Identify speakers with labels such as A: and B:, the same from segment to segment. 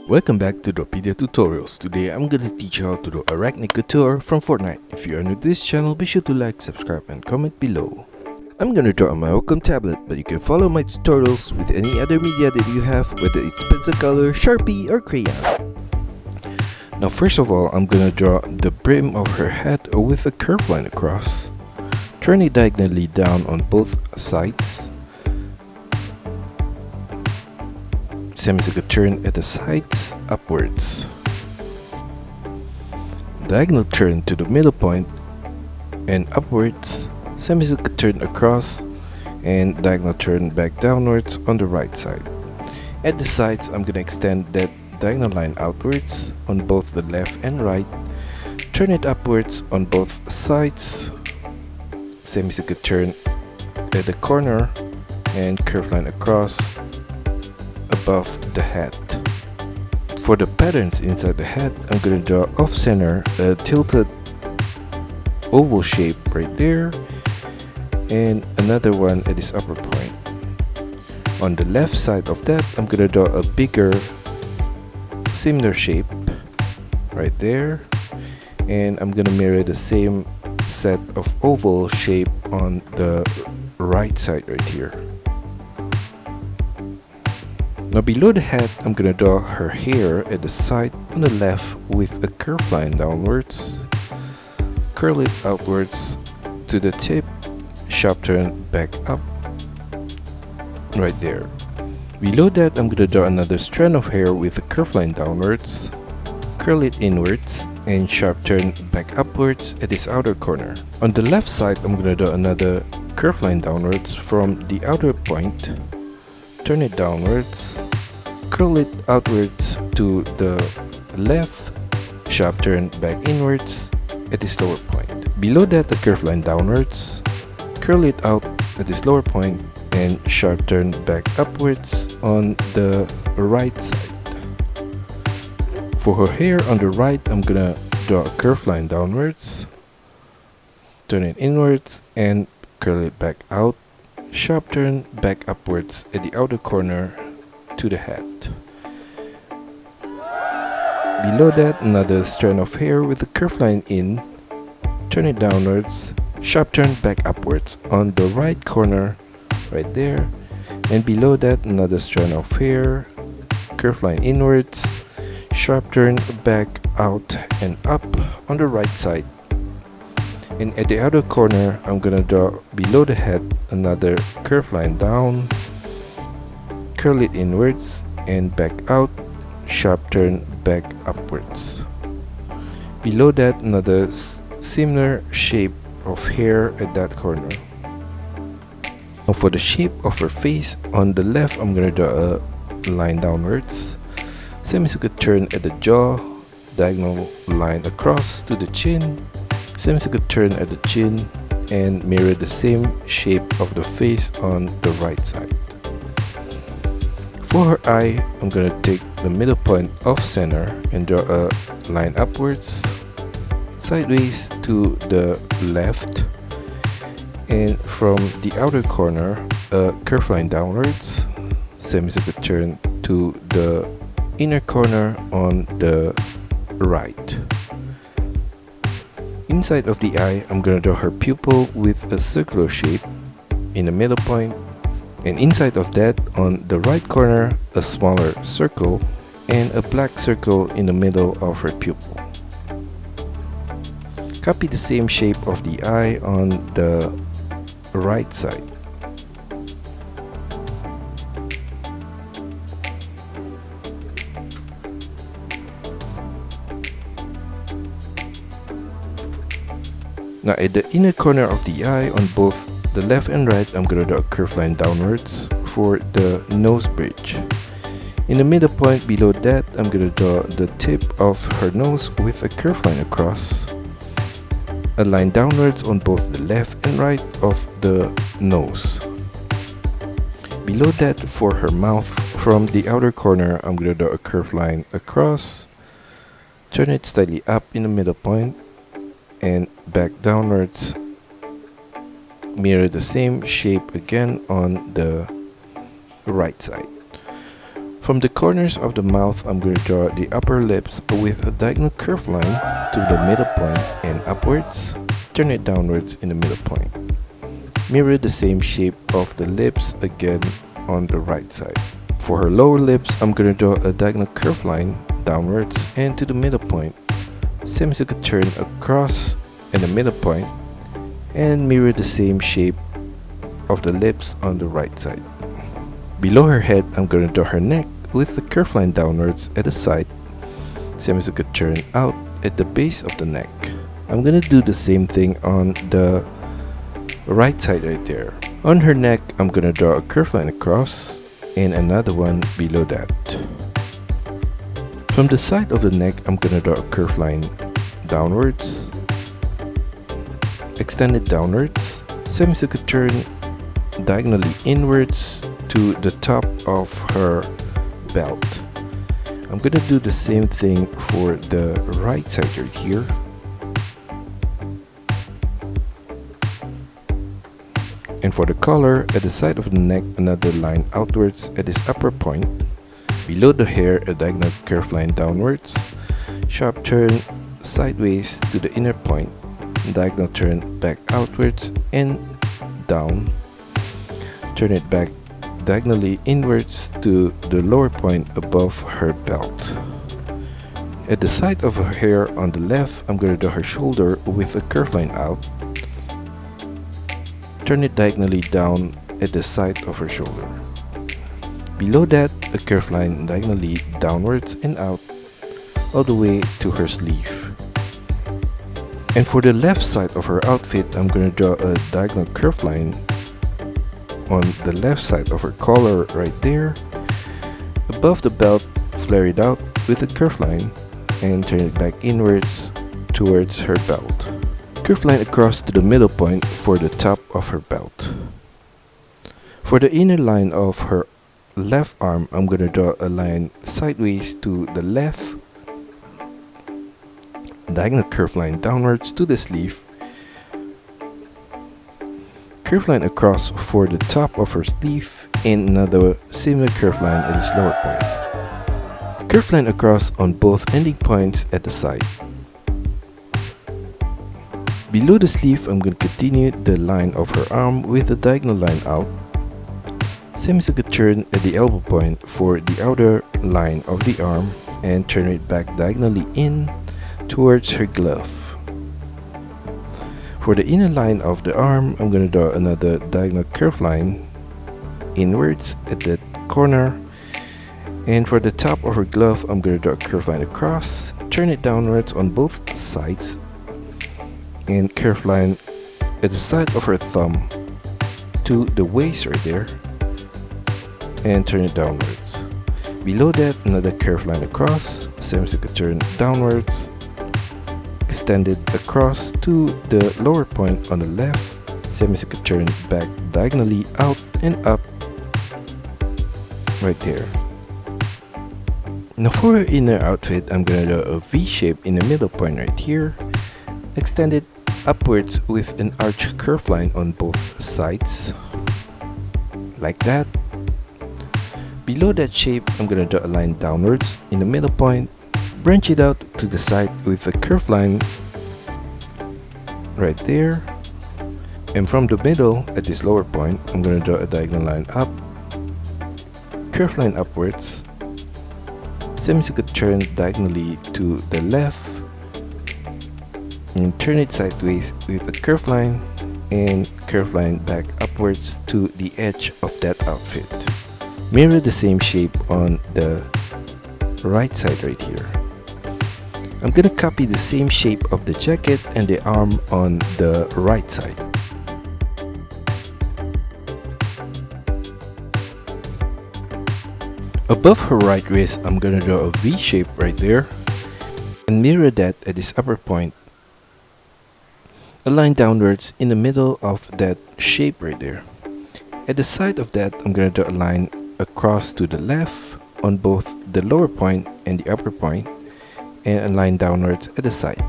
A: Welcome back to DRAWPEDIA tutorials. Today I'm gonna teach you how to do Arachne Couture from Fortnite. If you are new to this channel, be sure to like, subscribe and comment below. I'm gonna draw on my Wacom tablet, but you can follow my tutorials with any other media that you have, whether it's pencil color, Sharpie or crayon. Now first of all, I'm gonna draw the brim of her hat with a curved line across. Turn it diagonally down on both sides. Semicircle turn at the sides upwards. Diagonal turn to the middle point and upwards. Semicircle turn across and diagonal turn back downwards on the right side. At the sides, I'm gonna extend that diagonal line outwards on both the left and right. Turn it upwards on both sides. Semicircle turn at the corner and curved line across above the hat. For the patterns inside the hat, I'm going to draw off center a tilted oval shape right there and another one at its upper point. On the left side of that, I'm going to draw a bigger similar shape right there, and I'm going to mirror the same set of oval shape on the right side right here. Now below the hat, I'm gonna draw her hair at the side on the left with a curved line downwards, curl it outwards to the tip, sharp turn back up, right there. Below that, I'm gonna draw another strand of hair with a curved line downwards, curl it inwards, and sharp turn back upwards at its outer corner. On the left side, I'm gonna draw another curved line downwards from the outer point, turn it downwards, curl it outwards to the left, sharp turn back inwards at its lower point. Below that, a curved line downwards, curl it out at its lower point and sharp turn back upwards on the right side. For her hair on the right, I'm gonna draw a curved line downwards, turn it inwards and curl it back out, sharp turn back upwards at the outer corner to the hat. Below that, another strand of hair with a curved line in, turn it downwards, sharp turn back upwards on the right corner right there, and below that, another strand of hair, curved line inwards, sharp turn back out and up on the right side. And at the outer corner, I'm gonna draw below the head another curved line down, curl it inwards and back out, sharp turn back upwards. Below that, another similar shape of hair at that corner. Now for the shape of her face, on the left, I'm gonna draw a line downwards, semicircle turn at the jaw, diagonal line across to the chin, semicircle turn at the chin, and mirror the same shape of the face on the right side. For her eye, I'm gonna take the middle point off center and draw a line upwards, sideways to the left, and from the outer corner, a curved line downwards, semicircle turn to the inner corner on the right. Inside of the eye, I'm gonna draw her pupil with a circular shape in the middle point, and inside of that, on the right corner, a smaller circle and a black circle in the middle of her pupil. Copy the same shape of the eye on the right side. Now at the inner corner of the eye on both the left and right, I'm gonna draw a curved line downwards for the nose bridge. In the middle point below that, I'm gonna draw the tip of her nose with a curved line across, a line downwards on both the left and right of the nose. Below that, for her mouth, from the outer corner, I'm gonna draw a curved line across, turn it slightly up in the middle point and back downwards, mirror the same shape again on the right side. From the corners of the mouth, I'm going to draw the upper lips with a diagonal curved line to the middle point and upwards. Turn it downwards in the middle point. Mirror the same shape of the lips again on the right side. For her lower lips, I'm going to draw a diagonal curved line downwards and to the middle point. Semicircular turn across in the middle point and mirror the same shape of the lips on the right side. Below her head, I'm going to draw her neck with the curved line downwards at the side, semicircular turn out at the base of the neck. I'm going to do the same thing on the right side right there. On her neck, I'm going to draw a curved line across and another one below that. From the side of the neck, I'm going to draw a curved line downwards, extend it downwards, semicircular turn diagonally inwards to the top of her belt. I'm going to do the same thing for the right side right here. And for the collar, at the side of the neck, another line outwards at this upper point. Below the hair, a diagonal curved line downwards, sharp turn sideways to the inner point, diagonal turn back outwards and down, turn it back diagonally inwards to the lower point above her belt. At the side of her hair on the left, I'm going to draw her shoulder with a curved line out. Turn it diagonally down at the side of her shoulder. Below that, a curved line diagonally downwards and out all the way to her sleeve. And for the left side of her outfit, I'm going to draw a diagonal curved line on the left side of her collar right there. Above the belt, flare it out with a curved line and turn it back inwards towards her belt. Curved line across to the middle point for the top of her belt. For the inner line of her left arm, I'm going to draw a line sideways to the left, diagonal curved line downwards to the sleeve, curved line across for the top of her sleeve, and another similar curved line at its lower point. Curved line across on both ending points at the side. Below the sleeve, I'm going to continue the line of her arm with a diagonal line out, semicircular turn at the elbow point for the outer line of the arm and turn it back diagonally in towards her glove. For the inner line of the arm, I'm going to draw another diagonal curved line inwards at that corner. And for the top of her glove, I'm going to draw a curved line across, turn it downwards on both sides, and curved line at the side of her thumb to the waist right there, and turn it downwards. Below that, another curved line across, semicircular turn downwards, extended across to the lower point on the left, semicircular turn back diagonally out and up right there. Now for her inner outfit, I'm going to draw a V shape in the middle point right here, extend it upwards with an arch curved line on both sides, like that. Below that shape, I'm going to draw a line downwards in the middle point, branch it out to the side with a curved line right there, and from the middle at this lower point, I'm going to draw a diagonal line up, curved line upwards, semicircular turn diagonally to the left, and turn it sideways with a curved line and curved line back upwards to the edge of that outfit. Mirror the same shape on the right side right here. I'm gonna copy the same shape of the jacket and the arm on the right side. Above her right wrist, I'm gonna draw a V shape right there and mirror that at this upper point. A line downwards in the middle of that shape right there. At the side of that, I'm gonna draw a line across to the left on both the lower point and the upper point, and a line downwards at the side.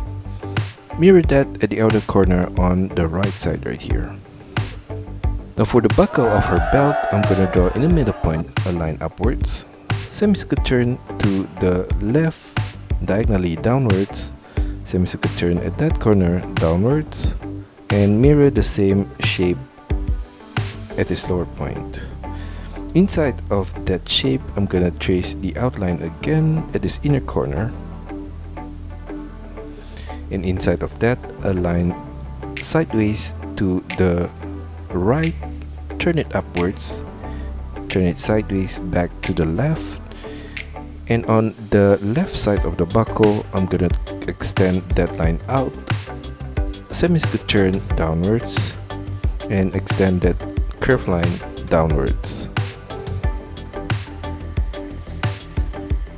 A: Mirror that at the outer corner on the right side right here. Now for the buckle of her belt, I'm gonna draw in the middle point a line upwards, semicircle turn to the left diagonally downwards, semicircle turn at that corner downwards, and mirror the same shape at its lower point. Inside of that shape, I'm gonna trace the outline again at this inner corner, and inside of that, a line sideways to the right, turn it upwards, turn it sideways back to the left, and on the left side of the buckle, I'm gonna extend that line out, semicircle turn downwards, and extend that curved line downwards,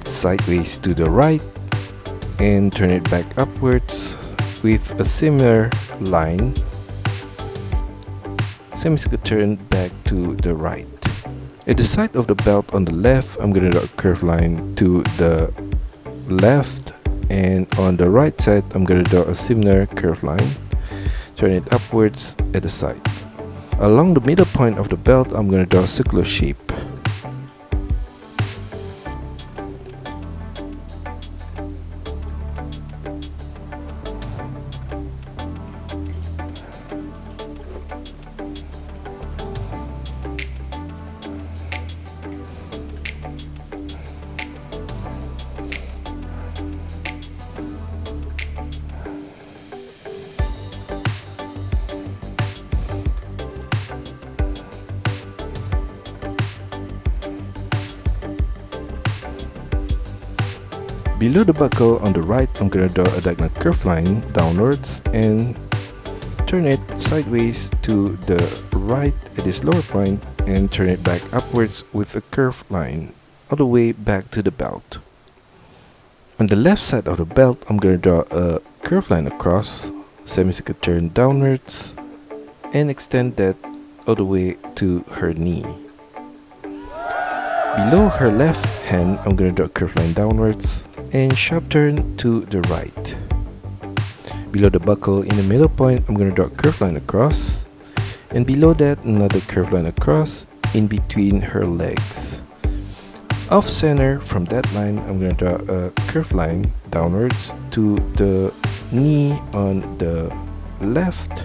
A: sideways to the right, and turn it back upwards with a similar line, semicircle turn back to the right. At the side of the belt on the left, I'm going to draw a curved line to the left, and on the right side, I'm going to draw a similar curved line, turn it upwards at the side. Along the middle point of the belt, I'm going to draw a circular shape. Below the buckle on the right, I'm going to draw a diagonal curved line downwards and turn it sideways to the right at its lower point, and turn it back upwards with a curved line all the way back to the belt. On the left side of the belt, I'm going to draw a curved line across, semicircle turn downwards, and extend that all the way to her knee. Below her left hand, I'm going to draw a curved line downwards and sharp turn to the right. Below the buckle in the middle point, I'm going to draw a curved line across, and below that another curved line across in between her legs. Off center from that line, I'm going to draw a curved line downwards to the knee on the left,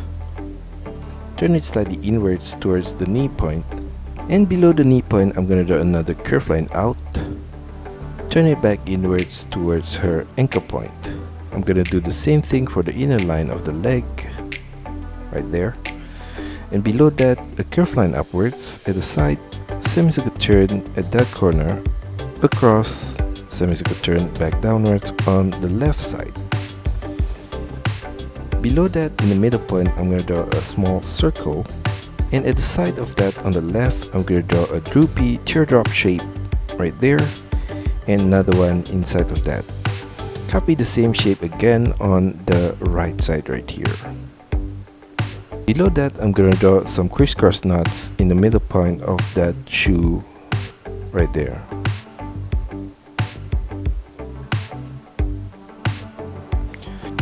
A: turn it slightly inwards towards the knee point, and below the knee point, I'm going to draw another curved line out, turn it back inwards towards her ankle point. I'm going to do the same thing for the inner line of the leg, right there. And below that, a curved line upwards at the side, semicircle turn at that corner, across, semicircle turn back downwards on the left side. Below that, in the middle point, I'm going to draw a small circle, and at the side of that on the left, I'm going to draw a droopy teardrop shape right there, and another one inside of that. Copy the same shape again on the right side right here. Below that, I'm going to draw some crisscross knots in the middle point of that shoe right there.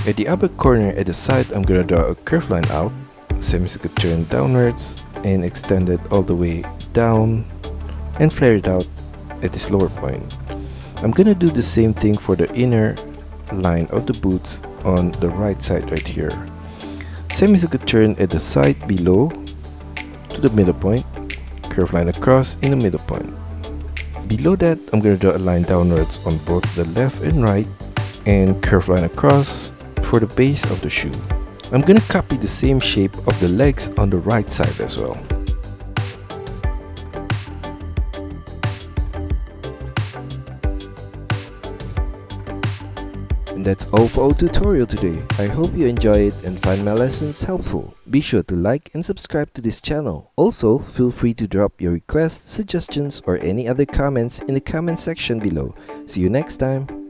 A: At the upper corner at the side, I'm going to draw a curved line out, semicircle turn downwards, and extend it all the way down and flare it out at this lower point. I'm going to do the same thing for the inner line of the boots on the right side right here. Semicircle turn at the side below to the middle point, curved line across in the middle point. Below that, I'm going to draw a line downwards on both the left and right, and curved line across for the base of the shoe. I'm going to copy the same shape of the legs on the right side as well. And that's all for our tutorial today. I hope you enjoy it and find my lessons helpful. Be sure to like and subscribe to this channel. Also, feel free to drop your requests, suggestions, or any other comments in the comment section below. See you next time.